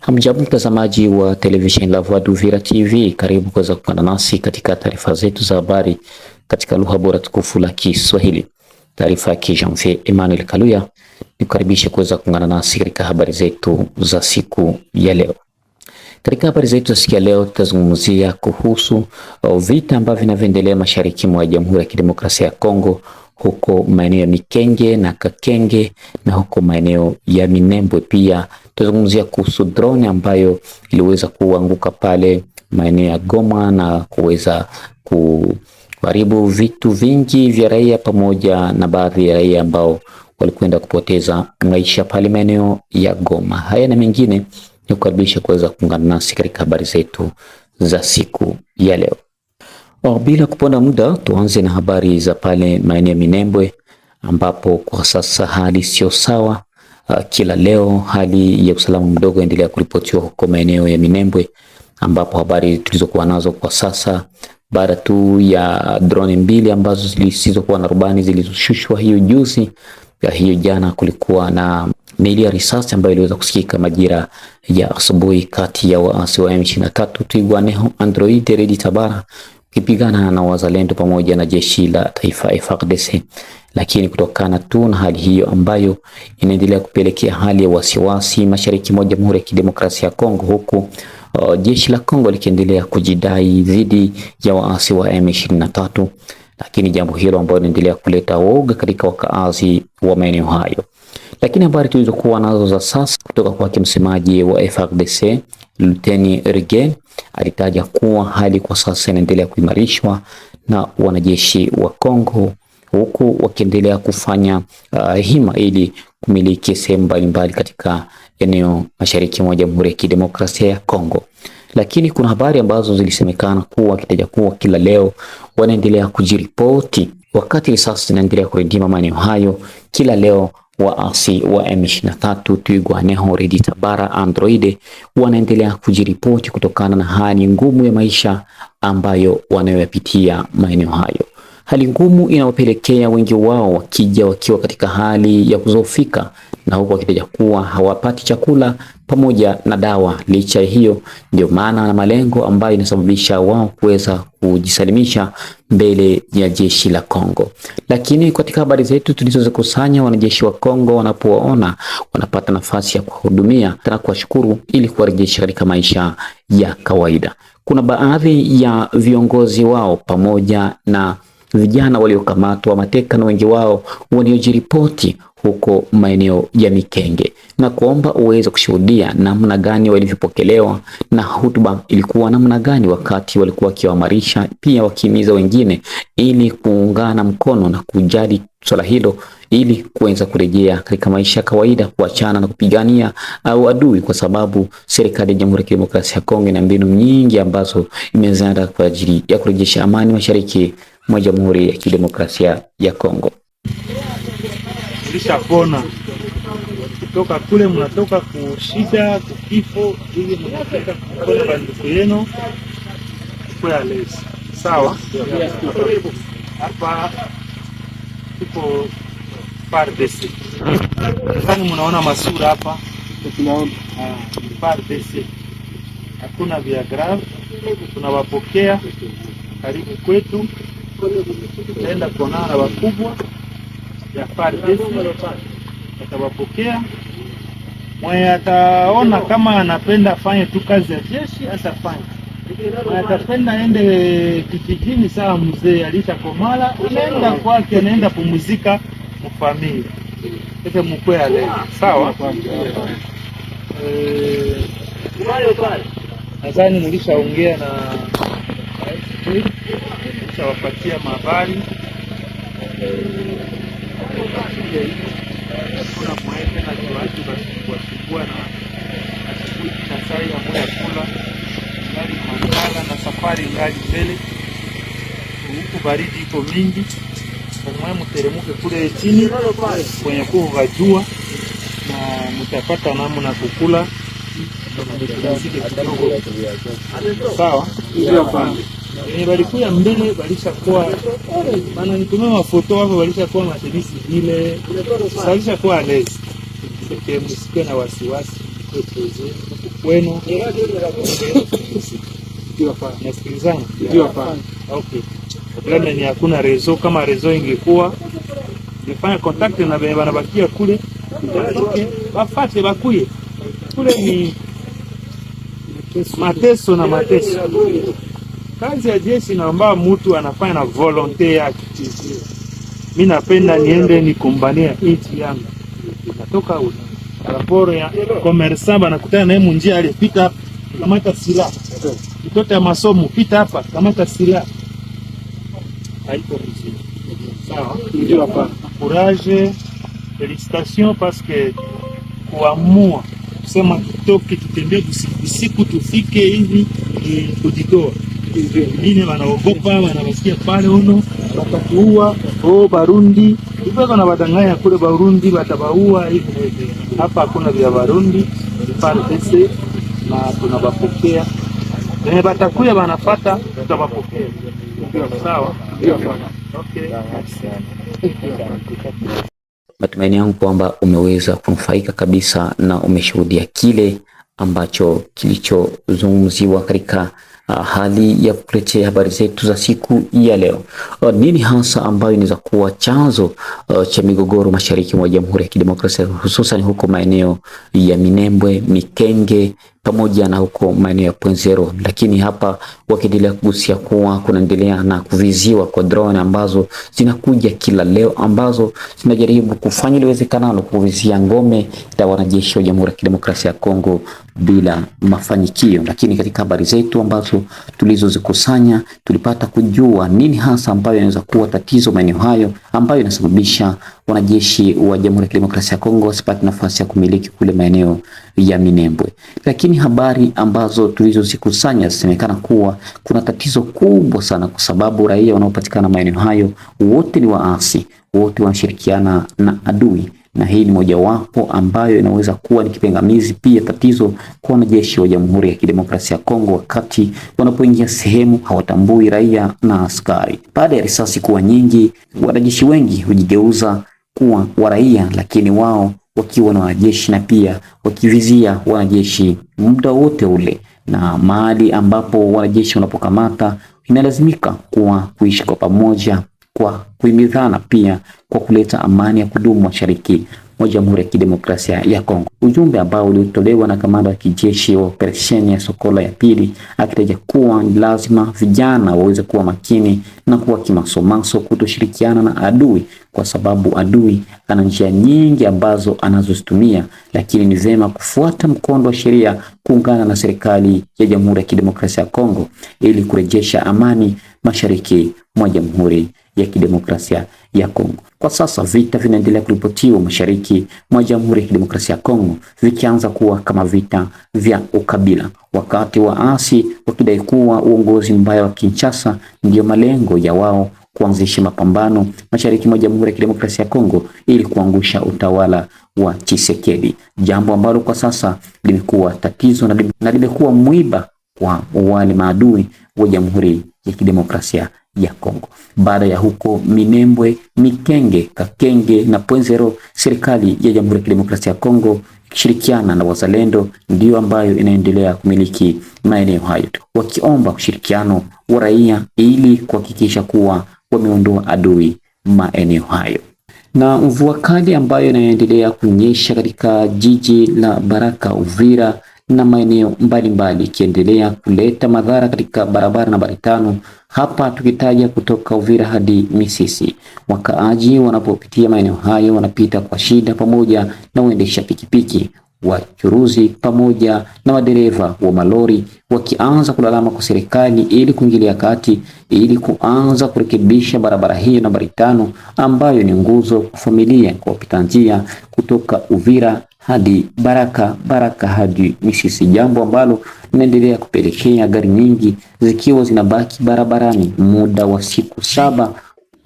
Hamjambo mtazamaji wa television La Voix d'Uvira TV, karibu kuweza kuungana nasi katika taarifa zetu za habari katika lugha bora tukufu la Kiswahili. Taarifa ya Jean-Pierre Emmanuel Kaluya, nikukaribisha kuweza kuungana nasi katika habari zetu za siku ya leo. Katika habari zetu za siku ya leo tutazungumzia kuhusu vita ambavyo vinavyoendelea mashariki mwa Jamhuri ya Kidemokrasia ya Kongo, huko maeneo ya Mikenge na Kakenge na huko maeneo ya Minembwe. Pia tutazungumzia kuhusu drone ambayo iliweza kuanguka pale maeneo ya Goma na kuweza kuharibu vitu vingi vya raia pamoja na baadhi ya raia ambao walikwenda kupoteza maisha pale maeneo ya Goma. Haya na mengine ni kukaribisha kuweza kuungana nasi katika habari zetu za siku ya leo. Bila kuponda muda, tuanze na habari za pale maeneo ya Minembwe ambapo kwa sasa hali sio sawa. Kila leo hali ya usalama mdogo endelea kuripotiwa huko maeneo ya Minembwe, ambapo habari tulizokuwa nazo kwa sasa baada tu ya drone mbili ambazo zisizokuwa na rubani zilizoshushwa hiyo juzi, hiyo jana kulikuwa na milio ya risasi ambayo iliweza kusikika majira ya asubuhi kati ya waasi wa M23 Twirwaneho Android Red Tabara kipigana na wazalendo pamoja na jeshi la taifa FARDC. Lakini kutokana tu na hali hiyo ambayo inaendelea kupelekea hali ya wasiwasi mashariki mwa Jamhuri ya Kidemokrasia ya Kongo, huku jeshi la Kongo likiendelea kujidai dhidi ya waasi wa M23, lakini jambo hilo ambalo linaendelea kuleta woga katika wakaazi wa maeneo hayo. Lakini habari tulizokuwa nazo za sasa kutoka kwa msemaji wa FARDC Luteni Rigen alitaja kuwa hali kwa sasa inaendelea kuimarishwa na wanajeshi wa Kongo, huku wakiendelea kufanya hima ili kumiliki sehemu mbalimbali katika eneo mashariki mwa Jamhuri ya Kidemokrasia ya Kongo. Lakini kuna habari ambazo zilisemekana kuwa kitaja kuwa kila leo wanaendelea kujiripoti wakati risasi zinaendelea kurindima maeneo hayo. Kila leo waasi wa M23 Twirwaneho Red Tabara Android wanaendelea kujiripoti kutokana na hali ngumu ya maisha ambayo wanayopitia maeneo hayo. Hali ngumu inawapelekea wengi wao wakija wakiwa katika hali ya kuzofika, na huko wakitaja kuwa hawapati chakula pamoja na dawa. Licha hiyo, ndio maana na malengo ambayo inasababisha wao kuweza kujisalimisha mbele ya jeshi la Kongo. Lakini katika habari zetu tulizozikusanya, wanajeshi wa Kongo wanapoona wanapata nafasi ya kuhudumia na kuwashukuru ili kuwarejesha katika maisha ya kawaida. Kuna baadhi ya viongozi wao pamoja na vijana waliokamatwa mateka na wengi wao waliojiripoti huko maeneo ya Mikenge, na kuomba uweze kushuhudia namna gani walivyopokelewa na hutuba ilikuwa namna gani wakati walikuwa wakiwaamarisha, pia wakihimiza wengine ili kuungana mkono na kujali swala hilo ili kuweza kurejea katika maisha ya kawaida, kuachana na kupigania au adui, kwa sababu serikali ya Jamhuri ya Kidemokrasia ya Kongo ina mbinu nyingi ambazo imeanza kwa ajili ya kurejesha amani mashariki mwa Jamhuri ya Kidemokrasia ya Kongo. Tulishapona kutoka kule, mnatoka kushida kifo, ili mnafika kupona banduku yenu kwa lesi. Sawa, hapa tuko FARDC. Kani mnaona masura hapa, tunaona FARDC. Hakuna vya grave, tunawapokea karibu kwetu. Tutaenda kuonana na wakubwa ya FARDC, atawapokea. Mwenye ataona kama anapenda afanye tu kazi ya jeshi atafanya, mwenye atapenda ende kijijini, sawa, mzee alishakomala anaenda kwake, anaenda pumzika mfamilia. Sasa mkwe leo sawa. Nadhani nilishaongea na wapatia mabari. Kuna mweke na kiwatu kwa na asubuhi na saa ya moja kula gari makala na safari ngali mbele. Huku baridi iko mingi, kwa mteremuke kule chini kwenye kuva jua na mtapata namna kukula. Sawa, walikuya mbele walishakuwa bana, nitumia mafoto hapo, walishakuwa maserisi vile, walishakuwa lezi. Msikie na wasiwasi. wenu. Nasikilizana? Okay. Problema ni hakuna rezo. Kama rezo ingekuwa nifanya contact na wanabakia kule, wafate bakuye kule. Ni mateso na mateso. Kazi ya jeshi naomba mtu anafanya na volonte yake. Mimi napenda niende nikumbania nchi yangu. Natoka huko raporo ya commerçant banakutana naye munjia alipita, kamata silaha. Mtoto ya masomo pita hapa, kamata silaha. Haiko vizuri. Sawa? Ndio hapa. Courage, félicitations parce que kuamua kusema kitoke tutembee usiku tufike hivi kujitoa. Wengine wanaogopa, wanawasikia pale uno watatuua. Barundi hivyo wanabadanganya kule, Barundi watabaua hivi. Hapa hakuna vya Barundi, FARDC na tunabapokea. Batakuya wanafuata, tutabapokea. Sawa? Okay. Matumaini yangu kwamba umeweza kunufaika kabisa na umeshuhudia kile ambacho kilichozungumziwa katika hali ya kukuletea habari zetu za siku ya leo. Nini hasa ambayo inaweza kuwa chanzo cha migogoro mashariki mwa Jamhuri ya Kidemokrasia, hususan huko maeneo ya Minembwe, Mikenge pamoja na huko maeneo ya Pwenzero? Lakini hapa wakiendelea kugusia kuwa kunaendelea na kuviziwa kwa drone ambazo zinakuja kila leo, ambazo zinajaribu kufanya liwezekanalo kuvizia ngome za wanajeshi wa Jamhuri ya Kidemokrasia ya Kongo bila mafanikio. Lakini katika habari zetu ambazo tulizozikusanya, tulipata kujua nini hasa ambayo inaweza kuwa tatizo maeneo hayo, ambayo inasababisha wanajeshi wa Jamhuri ya Kidemokrasia ya Kongo wasipate nafasi ya kumiliki kule maeneo ya Minembwe. Lakini habari ambazo tulizozikusanya zisemekana kuwa kuna tatizo kubwa sana, kwa sababu raia wanaopatikana maeneo hayo wote ni waasi, wote wanashirikiana na adui, na hii ni mojawapo ambayo inaweza kuwa ni kipingamizi pia tatizo kwa wanajeshi wa Jamhuri ya Kidemokrasia ya Kongo wakati wanapoingia sehemu hawatambui raia na askari. Baada ya risasi kuwa nyingi, wanajeshi wengi hujigeuza kuwa wa raia, lakini wao wakiwa na wanajeshi na pia wakivizia wanajeshi muda wote ule, na mahali ambapo wanajeshi wanapokamata inalazimika kuwa kuishi kwa pamoja, kwa kuhimizana, pia kwa kuleta amani ya kudumu mashariki mwa Jamhuri ya Kidemokrasia ya Kongo. Ujumbe ambao ulitolewa na kamanda wa kijeshi wa operesheni ya Sokola ya pili, akitaja kuwa ni lazima vijana waweze kuwa makini na kuwa kimasomaso, kutoshirikiana na adui, kwa sababu adui ana njia nyingi ambazo anazozitumia, lakini ni vema kufuata mkondo wa sheria, kuungana na serikali ya Jamhuri ya Kidemokrasia ya Kongo ili kurejesha amani mashariki mwa Jamhuri ya Kidemokrasia ya Kongo. Kwa sasa vita vinaendelea kuripotiwa mashariki mwa Jamhuri ya Kidemokrasia ya Kongo, vikianza kuwa kama vita vya ukabila, wakati waasi wakidai kuwa uongozi mbaya wa Kinshasa ndio malengo ya wao kuanzisha mapambano mashariki mwa Jamhuri ya Kidemokrasia ya Kongo ili kuangusha utawala wa Tshisekedi, jambo ambalo kwa sasa limekuwa tatizo na limekuwa mwiba kwa wale maadui wa Jamhuri ya Kidemokrasia ya Kongo. Baada ya huko Minembwe, Mikenge, Kakenge na Pwenzero, serikali ya Jamhuri ya Kidemokrasia ya Kongo ikishirikiana na wazalendo ndio ambayo inaendelea kumiliki maeneo hayo, wakiomba ushirikiano wa raia ili kuhakikisha kuwa wameondoa adui maeneo hayo. Na mvua kali ambayo inaendelea kunyesha katika jiji la Baraka, Uvira na maeneo mbalimbali ikiendelea kuleta madhara katika barabara nambari 5, hapa tukitaja kutoka Uvira hadi Misisi. Wakaaji wanapopitia maeneo hayo wanapita kwa shida, pamoja na waendesha pikipiki, wachuruzi pamoja na madereva wa malori, wakianza kulalama kwa serikali ili kuingilia kati ili kuanza kurekebisha barabara hiyo nambari 5 ambayo ni nguzo kwa familia kwa wapita njia kutoka Uvira hadi Baraka hadi Misisi, jambo ambalo linaendelea kupelekea gari nyingi zikiwa zinabaki barabarani muda wa siku 7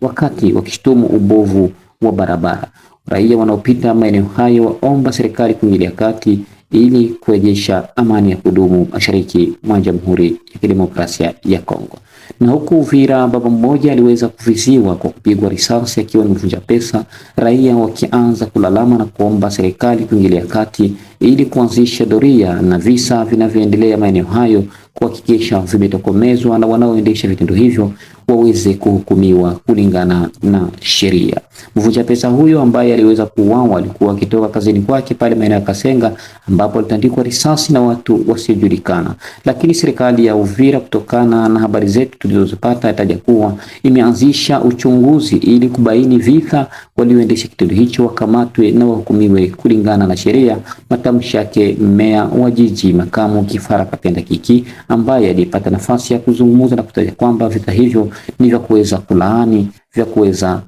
wakati wakishtumu ubovu wa barabara. Raia wanaopita maeneo hayo waomba serikali kuingilia kati ili kurejesha amani ya kudumu mashariki mwa Jamhuri ya Kidemokrasia ya Kongo. Na huku Uvira, baba mmoja aliweza kuvisiwa kwa kupigwa risasi akiwa ni mvunja pesa, raia wakianza kulalama na kuomba serikali kuingilia kati ili kuanzisha doria na visa vinavyoendelea maeneo hayo kuhakikisha vimetokomezwa na wanaoendesha vitendo hivyo waweze kuhukumiwa kulingana na sheria. Mvunja pesa huyo ambaye aliweza kuuawa alikuwa akitoka kazini kwake pale maeneo ya Kasenga, ambapo alitandikwa risasi na watu wasiojulikana. Lakini serikali ya Uvira, kutokana na habari zetu tulizozipata, itaja kuwa imeanzisha uchunguzi ili kubaini visa walioendesha kitendo hicho wakamatwe na wahukumiwe kulingana na sheria. Matamshi yake meya wa jiji makamu Kifara Kapenda Kiki, ambaye alipata nafasi ya kuzungumza na kutaja kwamba vita hivyo ni vya kuweza kulaani, vya kuweza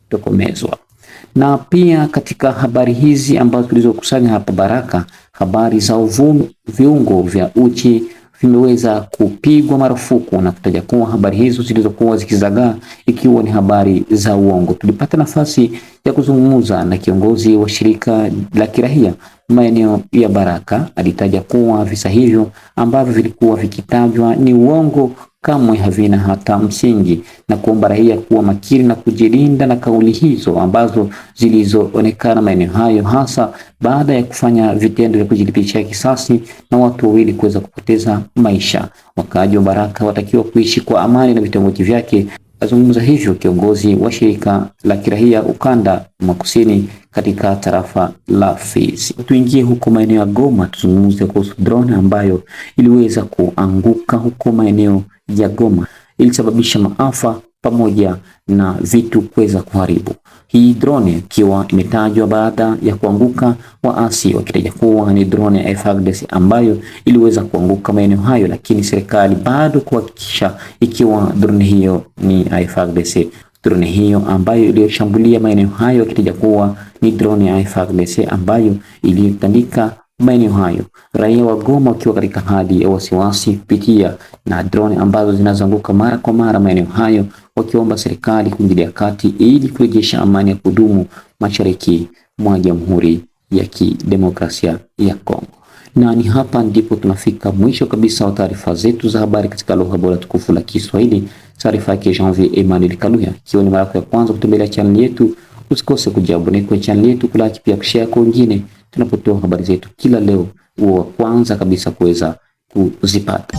kutokomezwa. Na pia katika habari hizi ambazo tulizokusanya hapa Baraka, habari za uvumi, viungo vya uchi vimeweza kupigwa marufuku na kutaja kuwa habari hizo zilizokuwa zikizagaa ikiwa ni habari za uongo. Tulipata nafasi ya kuzungumza na kiongozi wa shirika la kiraia maeneo ya Baraka. Alitaja kuwa visa hivyo ambavyo vilikuwa vikitajwa ni uongo, kamwe havina hata msingi, na kuomba raia kuwa makini na kujilinda na kauli hizo ambazo zilizoonekana maeneo hayo, hasa baada ya kufanya vitendo vya kujilipishia kisasi na watu wawili kuweza kupoteza maisha. Wakaaji wa Baraka watakiwa kuishi kwa amani na vitongoji vyake. Azungumza hivyo kiongozi wa shirika la kiraia ukanda wa kusini katika tarafa la Fizi. Tuingie huko maeneo ya Goma, tuzungumze kuhusu drone ambayo iliweza kuanguka huko maeneo ya Goma, ilisababisha maafa pamoja na vitu kuweza kuharibu. Hii drone ikiwa imetajwa baada ya kuanguka, waasi wakitaja kuwa ni drone ya FARDC ambayo iliweza kuanguka maeneo hayo, lakini serikali bado kuhakikisha ikiwa drone hiyo ni FARDC. Drone hiyo ambayo iliyoshambulia maeneo hayo ikitaja kuwa ni drone ya FARDC ambayo ilitandika maeneo hayo. Raia wa Goma wakiwa katika hali ya wasiwasi kupitia na drone ambazo zinazunguka mara kwa mara maeneo hayo, wakiomba serikali kuingilia kati ili kurejesha amani ya kudumu mashariki mwa Jamhuri ya Kidemokrasia ya Kongo. Na ni hapa ndipo tunafika mwisho kabisa wa taarifa zetu za habari katika lugha bora tukufu la Kiswahili. Taarifa yake Janvier Emmanuel Kaluya. Ikiwa ni mara yako ya kwanza kutembelea channel yetu, usikose kujiabone kwa channel yetu, kulike pia kushare kwa wengine tunapotoa habari zetu kila leo, uwe wa kwanza kabisa kuweza kuzipata.